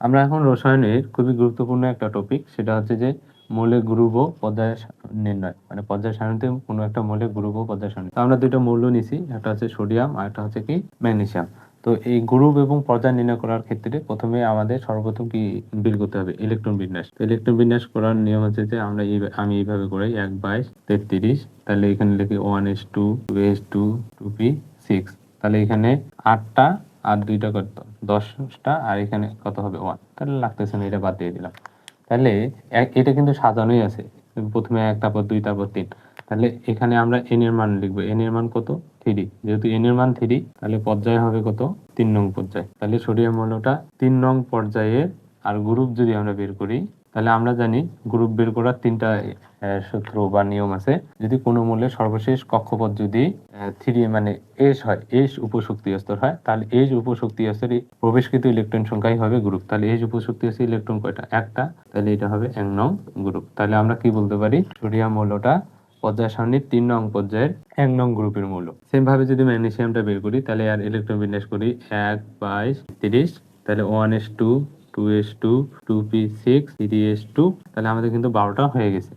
আমরা এখন রসায়নের খুবই গুরুত্বপূর্ণ একটা টপিক, সেটা হচ্ছে যে মৌলের গ্রুপ ও পর্যায় নির্ণয়, মানে পর্যায় সারণীতে কোনো একটা মৌলের গ্রুপ ও পর্যায় সারণী। আমরা দুইটা মৌল নিছি, একটা হচ্ছে সোডিয়াম আর একটা হচ্ছে কি ম্যাগনেসিয়াম। তো এই গ্রুপ এবং পর্যায় নির্ণয় করার ক্ষেত্রে প্রথমে আমাদের সর্বপ্রথম কি বের করতে হবে? ইলেকট্রন বিন্যাস। তো ইলেকট্রন বিন্যাস করার নিয়ম হচ্ছে যে আমি এইভাবে করি 1/33। তাহলে এখানে লিখি 1s2 2s2 2p6। তাহলে এখানে 8টা আর 2টা কত? 10টা, আর এখানে কত হবে? 1। তাহলে লাগতেছে না, এটা বাদ দিয়ে দিলাম। তাহলে এটা কিন্তু সাজানোই আছে, প্রথমে 1, তারপর 2, তারপর 3। তাহলে এখানে আমরা n এর মান লিখবো। n এর মান কত? 3। যেহেতু n এর মান 3, তাহলে পর্যায় হবে কত? 3 নং পর্যায়। তাহলে সোডিয়াম মৌলটা 3 নং পর্যায়ের। আর গ্রুপ যদি আমরা বের করি, তাহলে আমরা জানি গ্রুপ বের করার 3টা সূত্র বা নিয়ম আছে। যদি কোনো মৌলের সর্বশেষ কক্ষপথ যদি 3 মানে এস হয়, এস উপশক্তি স্তর হয়, তাহলে এস উপশক্তি স্তরে প্রবেশকৃত ইলেকট্রন সংখ্যাই হবে গ্রুপ। তাহলে এস উপশক্তি স্তরে ইলেকট্রন কয়টা? একটা। তাহলে এটা হবে 1 নং গ্রুপ। তাহলে আমরা কি বলতে পারি? সোডিয়াম মৌলটা পর্যায় সারণীর 3 নং পর্যায়ের 1 নং গ্রুপের মৌল। সেম ভাবে যদি ম্যাগনেসিয়ামটা বের করি, তাহলে আর ইলেকট্রন বিন্যাস করি 1/30। তাহলে 1s2 2s2 2p6 3s2। তাহলে আমাদের কিন্তু 12টা হয়ে গেছে।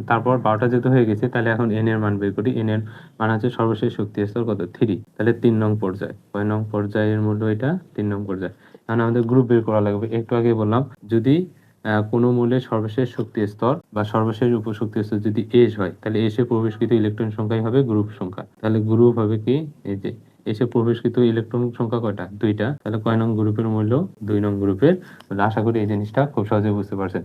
তারপর 12টা যেহেতু হয়ে গেছে, তাহলে এখন n এর মান বের করি। n এর মান হচ্ছে সর্বশেষ শক্তি স্তর কত? 3। তাহলে 3 নং পর্যায়। কয় নং পর্যায়ের মূল্য এটা? 3 নং পর্যায়। এখন আমাদের গ্রুপ বের করা লাগবে। একটু আগে বললাম, যদি কোনো মৌলের সর্বশেষ শক্তি স্তর বা সর্বশেষ উপশক্তি স্তর যদি এস হয়, তাহলে এসে প্রবেশকৃত ইলেকট্রন সংখ্যাই হবে গ্রুপ সংখ্যা। তাহলে গ্রুপ হবে কি? এই যে এসে প্রবেশকৃত ইলেকট্রন সংখ্যা কয়টা? 2টা। তাহলে কয় নং গ্রুপের মূল্য? 2 নং গ্রুপের। আশা করি এই জিনিসটা খুব সহজে বুঝতে পারছেন।